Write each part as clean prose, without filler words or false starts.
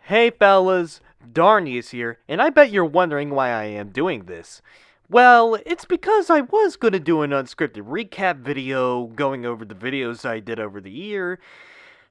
Hey fellas, Darnius here, and I bet you're wondering why I am doing this. Well, it's because I was gonna do an unscripted recap video going over the videos I did over the year.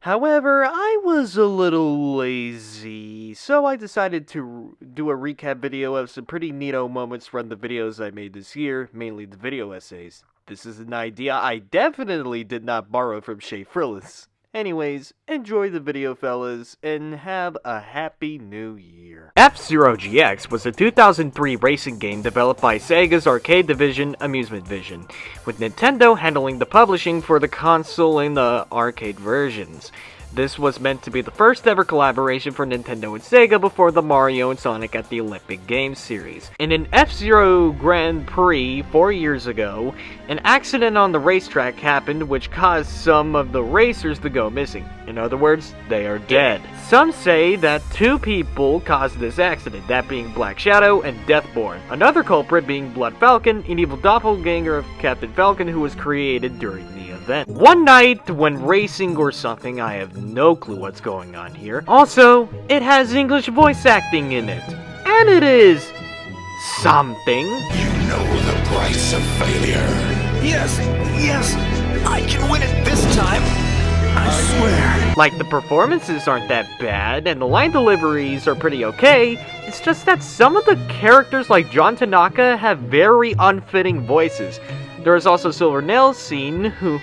However, I was a little lazy, so I decided to do a recap video of some pretty neato moments from the videos I made this year, mainly the video essays. This is an idea I definitely did not borrow from Shay Frillis. Anyways, enjoy the video fellas, and have a happy new year. F-Zero GX was a 2003 racing game developed by Sega's arcade division, Amusement Vision, with Nintendo handling the publishing for the console and the arcade versions. This was meant to be the first ever collaboration for Nintendo and Sega before the Mario and Sonic at the Olympic Games series. In an F-Zero Grand Prix 4 years ago, an accident on the racetrack happened which caused some of the racers to go missing. In other words, they are dead. Some say that two people caused this accident, that being Black Shadow and Deathborn. Another culprit being Blood Falcon, an evil doppelganger of Captain Falcon who was created during the event. One night when racing or something, I have no clue what's going on here. Also, it has English voice acting in it. And it is something. You know the price of failure. Yes, I can win it this time. I swear. Like, the performances aren't that bad, and the line deliveries are pretty okay. It's just that some of the characters like John Tanaka have very unfitting voices. There is also Silver Nails Scene, who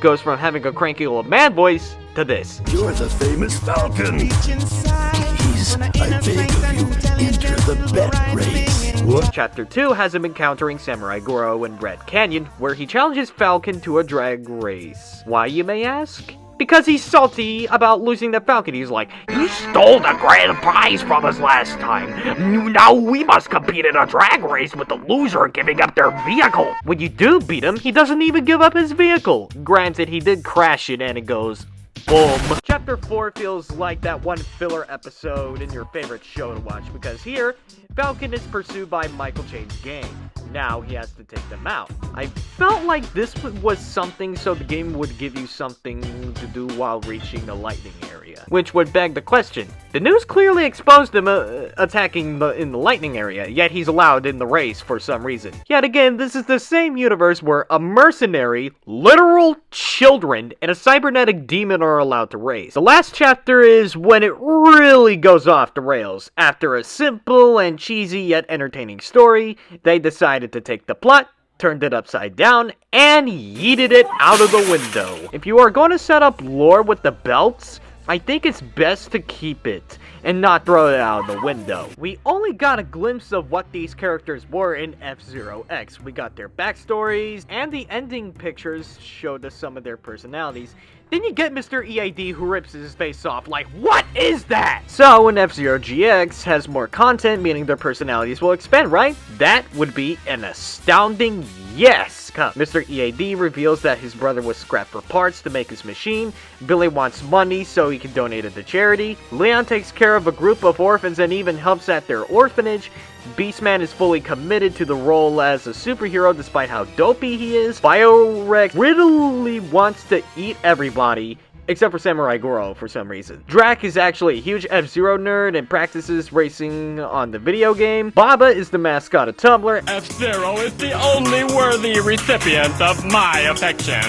goes from having a cranky old man voice to this. You're the famous Falcon. Please, I beg of you, enter the bet race. What? Chapter 2 has him encountering Samurai Goro in Red Canyon, where he challenges Falcon to a drag race. Why, you may ask? Because he's salty about losing the Falcon. He's like, "You stole the grand prize from us last time. Now we must compete in a drag race with the loser giving up their vehicle." When you do beat him, he doesn't even give up his vehicle. Granted, he did crash it and it goes boom. Chapter 4 feels like that one filler episode in your favorite show to watch, because here, Falcon is pursued by Michael Chain's gang. Now he has to take them out. I felt like this was something so the game would give you something to do while reaching the lightning area. Which would beg the question. The news clearly exposed him attacking in the lightning area, yet he's allowed in the race for some reason. Yet again, this is the same universe where a mercenary, literal children, and a cybernetic demon are allowed to race. The last chapter is when it really goes off the rails. After a simple and cheesy yet entertaining story, they decided to take the plot, turned it upside down, and yeeted it out of the window. If you are going to set up lore with the belts, I think it's best to keep it and not throw it out of the window. We only got a glimpse of what these characters were in F-Zero X. We got their backstories, and the ending pictures showed us some of their personalities. Then you get Mr. EAD who rips his face off like, what is that? So when F-Zero GX has more content, meaning their personalities will expand, right? That would be an astounding yes. Mr. EAD reveals that his brother was scrapped for parts to make his machine. Billy wants money so he can donate it to charity. Leon takes care of a group of orphans and even helps at their orphanage. Beastman is fully committed to the role as a superhero despite how dopey he is. Biorex really wants to eat everybody, except for Samurai Goro for some reason. Drac is actually a huge F-Zero nerd and practices racing on the video game. Baba is the mascot of Tumblr. F-Zero is the only worthy recipient of my affection.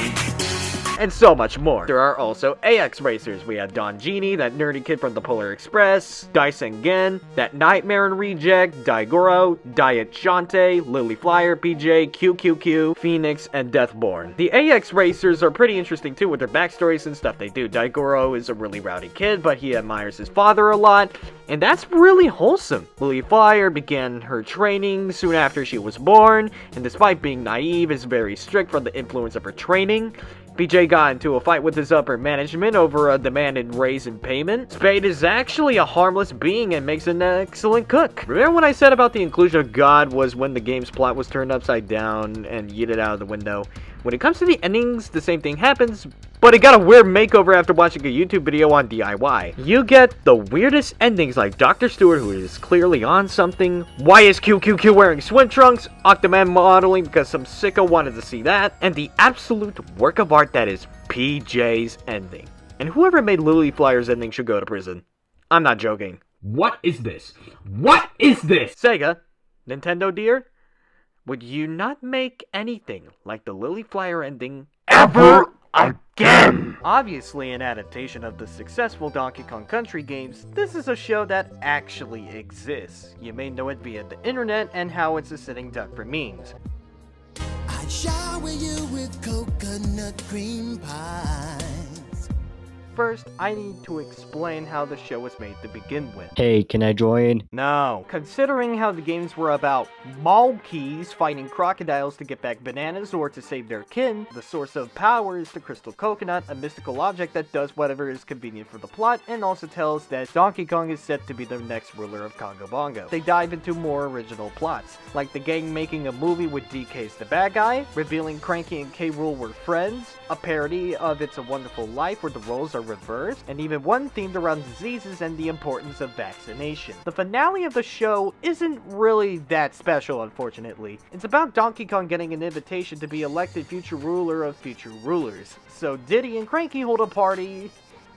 And so much more. There are also AX racers. We have Don Genie, that nerdy kid from the Polar Express, Daisen, that Nightmare Reject, Daigoro, Diet Shante, Lily Flyer, PJ, QQQ, Phoenix, and Deathborn. The AX racers are pretty interesting too with their backstories and stuff they do. Daigoro is a really rowdy kid, but he admires his father a lot, and that's really wholesome. Lily Flyer began her training soon after she was born, and despite being naive, is very strict from the influence of her training. BJ got into a fight with his upper management over a demanded raise in payment. Spade is actually a harmless being and makes an excellent cook. Remember when I said about the inclusion of God was when the game's plot was turned upside down and yeeted out of the window? When it comes to the endings, the same thing happens, but it got a weird makeover after watching a YouTube video on DIY. You get the weirdest endings like Dr. Stewart, who is clearly on something. Why is QQQ wearing swim trunks? Octoman modeling because some sicko wanted to see that. And the absolute work of art that is PJ's ending. And whoever made Lily Flyer's ending should go to prison. I'm not joking. What is this? What is this? Sega, Nintendo dear, would you not make anything like the Lily Flyer ending Ever again! Obviously an adaptation of the successful Donkey Kong Country games, this is a show that actually exists. You may know it via the internet and how it's a sitting duck for memes. I'd shower you with coconut cream pies. First, I need to explain how the show was made to begin with. Hey, can I join? No. Considering how the games were about monkeys fighting crocodiles to get back bananas or to save their kin, the source of power is the crystal coconut, a mystical object that does whatever is convenient for the plot, and also tells that Donkey Kong is set to be the next ruler of Congo Bongo. They dive into more original plots, like the gang making a movie with DK's the bad guy, revealing Cranky and K. Rool were friends, a parody of It's a Wonderful Life where the roles are reversed, and even one themed around diseases and the importance of vaccination. The finale of the show isn't really that special, unfortunately. It's about Donkey Kong getting an invitation to be elected future ruler of future rulers. So Diddy and Cranky hold a party,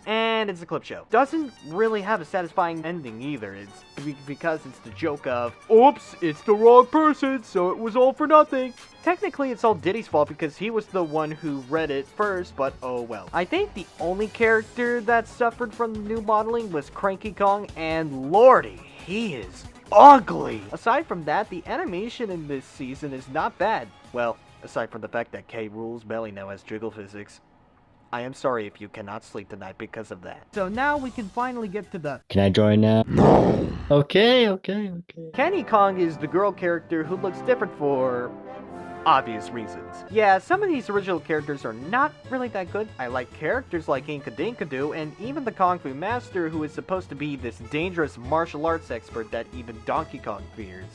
and it's a clip show. Doesn't really have a satisfying ending either. It's because it's the joke of, oops, it's the wrong person, so it was all for nothing. Technically, it's all Diddy's fault because he was the one who read it first, but oh well. I think the only character that suffered from the new modeling was Cranky Kong, and lordy, he is ugly. Aside from that, the animation in this season is not bad. Well, aside from the fact that K. Rool's belly now has jiggle physics. I am sorry if you cannot sleep tonight because of that. So now we can finally get to the... Can I join now? No! Okay. Kenny Kong is the girl character who looks different for obvious reasons. Yeah, some of these original characters are not really that good. I like characters like Inka Dinkadoo and even the Kung Fu Master, who is supposed to be this dangerous martial arts expert that even Donkey Kong fears.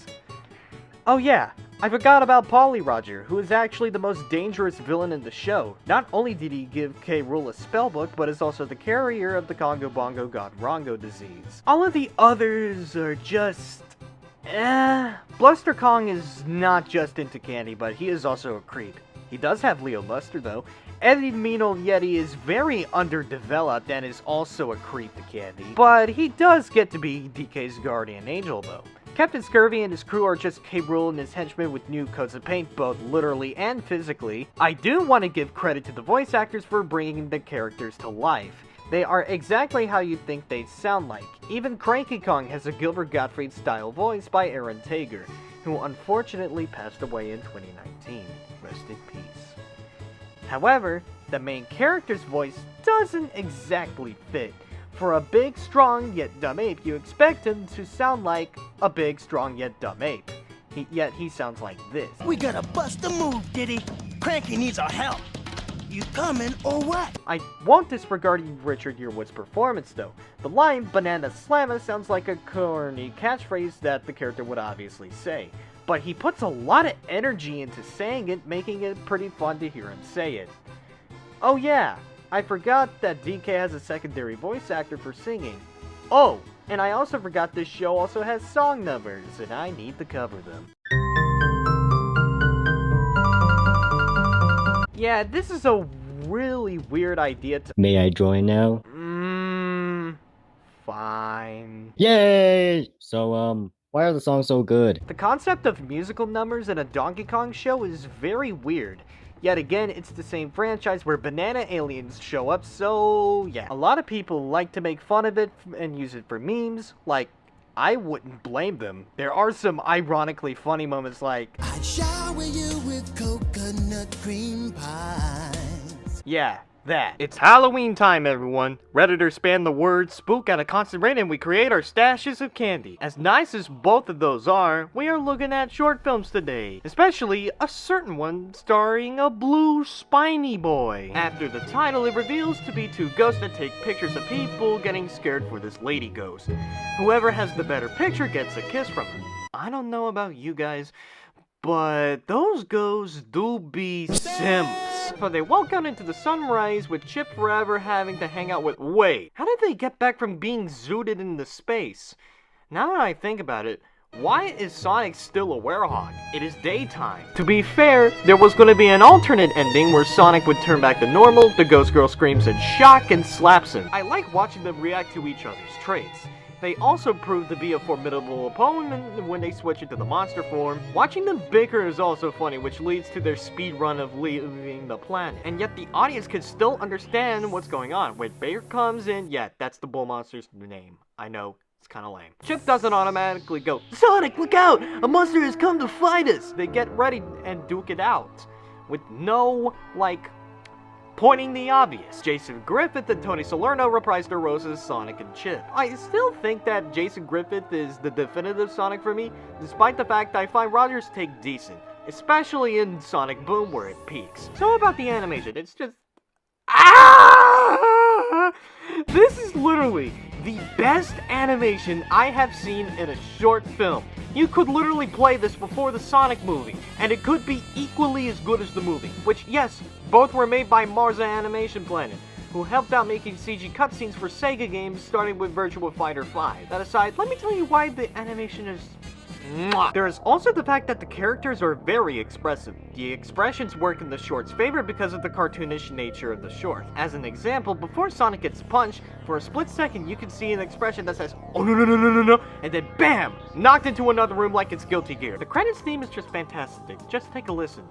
Oh yeah, I forgot about Polly Roger, who is actually the most dangerous villain in the show. Not only did he give K. Rool a spellbook, but is also the carrier of the Congo Bongo God Rongo disease. All of the others are just... Bluster Kong is not just into candy, but he is also a creep. He does have Leo Luster though. Eddie Mino Yeti is very underdeveloped and is also a creep to Candy. But he does get to be DK's guardian angel though. Captain Scurvy and his crew are just K. Rool and his henchmen with new coats of paint, both literally and physically. I do want to give credit to the voice actors for bringing the characters to life. They are exactly how you'd think they'd sound like. Even Cranky Kong has a Gilbert Gottfried style voice by Aaron Tager, who unfortunately passed away in 2019. Rest in peace. However, the main character's voice doesn't exactly fit. For a big, strong, yet dumb ape, you expect him to sound like a big, strong, yet dumb ape. Yet he sounds like this. We gotta bust a move, Diddy. Cranky needs our help. You coming or what? I won't disregard Richard Yearwood's performance though. The line "Banana Slamma" sounds like a corny catchphrase that the character would obviously say. But he puts a lot of energy into saying it, making it pretty fun to hear him say it. Oh yeah, I forgot that DK has a secondary voice actor for singing. Oh, and I also forgot this show also has song numbers, and I need to cover them. Yeah, this is a really weird idea to... May I join now? Fine. Yay! So, why are the songs so good? The concept of musical numbers in a Donkey Kong show is very weird. Yet again, it's the same franchise where banana aliens show up, so yeah. A lot of people like to make fun of it and use it for memes. Like, I wouldn't blame them. There are some ironically funny moments like, I'd shower you with coconut cream pies. yeah, that. It's Halloween time, everyone. Redditors span the word spook at a constant rate and we create our stashes of candy. As nice as both of those are, we are looking at short films today. Especially a certain one starring a blue spiny boy. After the title, it reveals to be two ghosts that take pictures of people getting scared for this lady ghost. Whoever has the better picture gets a kiss from her. I don't know about you guys, but those ghosts do be simps. So they walk out into the sunrise with Chip forever having to hang out with... Wait, how did they get back from being zooted into space? Now that I think about it, why is Sonic still a werehog? It is daytime. To be fair, there was going to be an alternate ending where Sonic would turn back to normal, the Ghost Girl screams in shock and slaps him. I like watching them react to each other's traits. They also prove to be a formidable opponent when they switch into the monster form. Watching them bicker is also funny, which leads to their speed run of leaving the planet. And yet the audience can still understand what's going on. When Bear comes in, yeah, that's the bull monster's name. I know. It's kind of lame. Chip doesn't automatically go, "Sonic, look out! A monster has come to fight us!" They get ready and duke it out. With no, pointing the obvious. Jason Griffith and Tony Salerno reprised their roles as Sonic and Chip. I still think that Jason Griffith is the definitive Sonic for me, despite the fact I find Roger's take decent, especially in Sonic Boom where it peaks. So about the animation, it's just... This is literally the best animation I have seen in a short film. You could literally play this before the Sonic movie, and it could be equally as good as the movie, which, yes, both were made by Marza Animation Planet, who helped out making CG cutscenes for Sega games starting with Virtua Fighter 5. That aside, let me tell you why the animation is... There is also the fact that the characters are very expressive. The expressions work in the short's favor because of the cartoonish nature of the short. As an example, before Sonic gets punched, for a split second you can see an expression that says, "Oh no no no no no no," and then BAM! Knocked into another room like it's Guilty Gear. The credits theme is just fantastic. Just take a listen.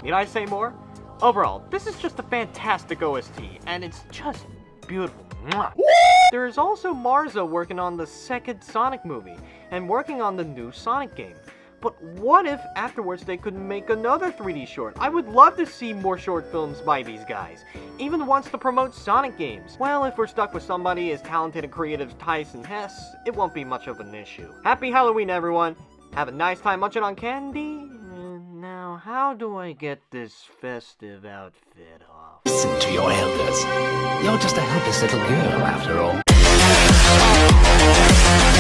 Need I say more? Overall, this is just a fantastic OST, and it's just beautiful. There is also Marza working on the second Sonic movie, and working on the new Sonic game. But what if afterwards they could make another 3D short? I would love to see more short films by these guys, even ones to promote Sonic games. Well, if we're stuck with somebody as talented and creative as Tyson Hess, it won't be much of an issue. Happy Halloween, everyone! Have a nice time munching on candy. Now, how do I get this festive outfit off? Listen to your elders. You're just a helpless little girl, after all.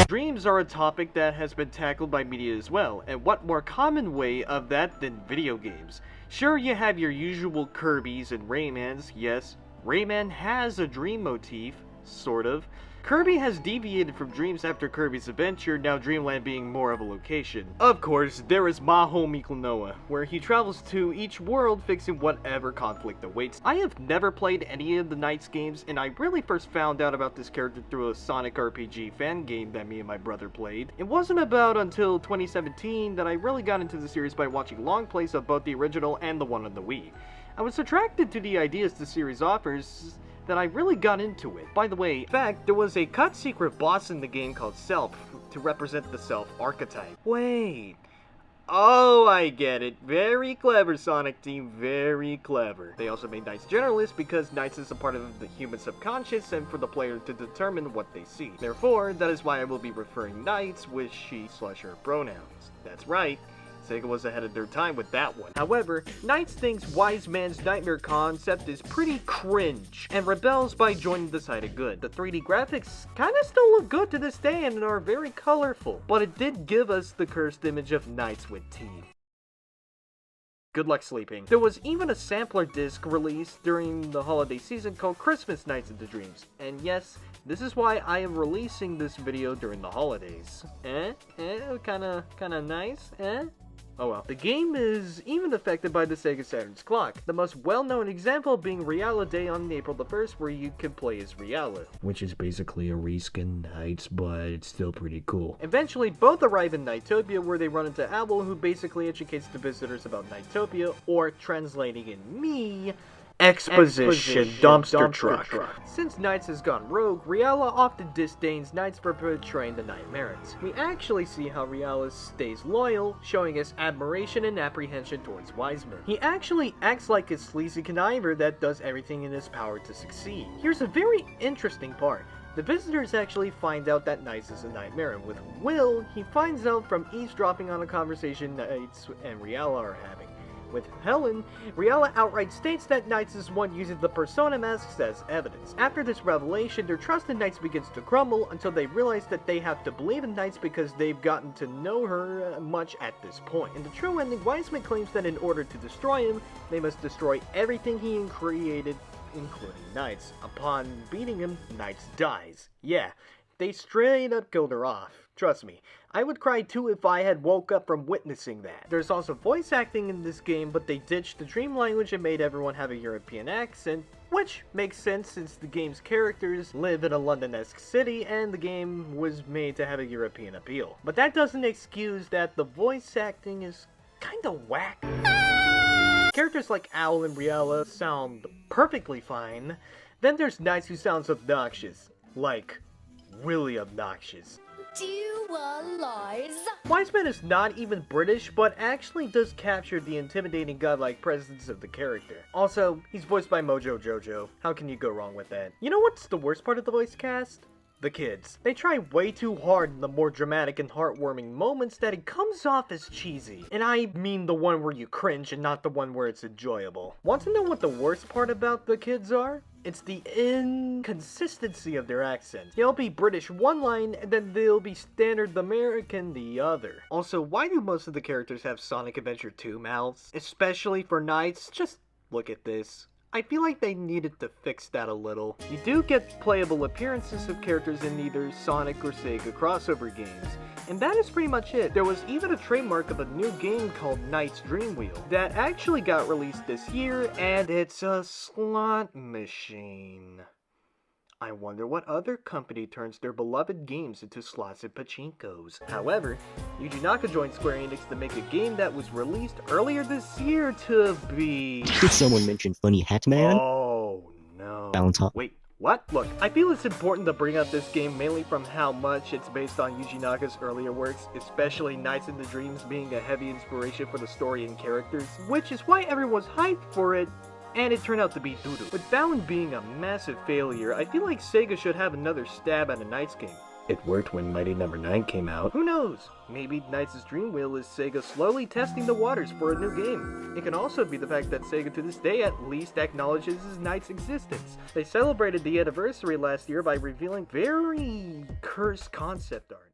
Dreams are a topic that has been tackled by media as well, and what more common way of that than video games? Sure, you have your usual Kirbys and Raymans. Yes, Rayman has a dream motif, sort of. Kirby has deviated from dreams after Kirby's Adventure, now Dreamland being more of a location. Of course, there is my homie Klonoa, where he travels to each world fixing whatever conflict awaits. I have never played any of the Knights games, and I really first found out about this character through a Sonic RPG fan game that me and my brother played. It wasn't about until 2017 that I really got into the series by watching long plays of both the original and the one on the Wii. I was attracted to the ideas the series offers, that I really got into it. By the way, in fact, there was a cut secret boss in the game called Self to represent the Self archetype. Wait. Oh, I get it. Very clever, Sonic Team. Very clever. They also made Knights Generalists because Knights is a part of the human subconscious and for the player to determine what they see. Therefore, that is why I will be referring Knights with she/her pronouns. That's right. Sega was ahead of their time with that one. However, Knights thinks Wise Man's Nightmare concept is pretty cringe, and rebels by joining the side of good. The 3D graphics kinda still look good to this day and are very colorful, but it did give us the cursed image of Knights with teeth. Good luck sleeping. There was even a sampler disc released during the holiday season called Christmas Nights into Dreams, and yes, this is why I am releasing this video during the holidays. Kinda nice, Oh well. The game is even affected by the Sega Saturn's clock, the most well-known example being Reala Day on April the 1st, where you can play as Reala. Which is basically a reskin Knights, but it's still pretty cool. Eventually, both arrive in Nightopia, where they run into Owl, who basically educates the visitors about Nightopia, or translating in me, Exposition dumpster truck. Since Knights has gone rogue, Reala often disdains Knights for portraying the Nightmares. We actually see how Reala stays loyal, showing us admiration and apprehension towards Wiseman. He actually acts like a sleazy conniver that does everything in his power to succeed. Here's a very interesting part. The visitors actually find out that Knights is a nightmare, and with Will, he finds out from eavesdropping on a conversation Knights and Reala are having. With Helen, Riella outright states that Knights is one using the persona masks as evidence. After this revelation, their trust in Knights begins to crumble until they realize that they have to believe in Knights because they've gotten to know her much at this point. In the true ending, Wiseman claims that in order to destroy him, they must destroy everything he created, including Knights. Upon beating him, Knights dies. Yeah, they straight up killed her off. Trust me, I would cry too if I had woke up from witnessing that. There's also voice acting in this game, but they ditched the dream language and made everyone have a European accent, which makes sense since the game's characters live in a London-esque city and the game was made to have a European appeal. But that doesn't excuse that the voice acting is kinda whack. Characters like Owl and Riella sound perfectly fine. Then there's Knights who sounds obnoxious. Like, really obnoxious. Do you realize? Wiseman is not even British, but actually does capture the intimidating godlike presence of the character. Also, he's voiced by Mojo Jojo. How can you go wrong with that? You know what's the worst part of the voice cast? The kids. They try way too hard in the more dramatic and heartwarming moments that it comes off as cheesy. And I mean the one where you cringe and not the one where it's enjoyable. Want to know what the worst part about the kids are? It's the inconsistency of their accents. They'll be British one line, and then they'll be standard American the other. Also, why do most of the characters have Sonic Adventure 2 mouths? Especially for Knights? Just look at this. I feel like they needed to fix that a little. You do get playable appearances of characters in either Sonic or Sega crossover games, and that is pretty much it. There was even a trademark of a new game called Knight's Dream Wheel that actually got released this year, and it's a slot machine. I wonder what other company turns their beloved games into slots and pachinkos. However, Yuji Naka joined Square Enix to make a game that was released earlier this year to be... Did someone mention Funny Hat Man? Oh no. Valentine. Wait, what? Look, I feel it's important to bring up this game mainly from how much it's based on Yuji Naka's earlier works, especially Nights in the Dreams being a heavy inspiration for the story and characters, which is why everyone's hyped for it. And it turned out to be doo-doo. With Balan being a massive failure, I feel like Sega should have another stab at a Knights game. It worked when Mighty No. 9 came out. Who knows? Maybe Knights' Dream Wheel is Sega slowly testing the waters for a new game. It can also be the fact that Sega to this day at least acknowledges Knights' existence. They celebrated the anniversary last year by revealing very cursed concept art.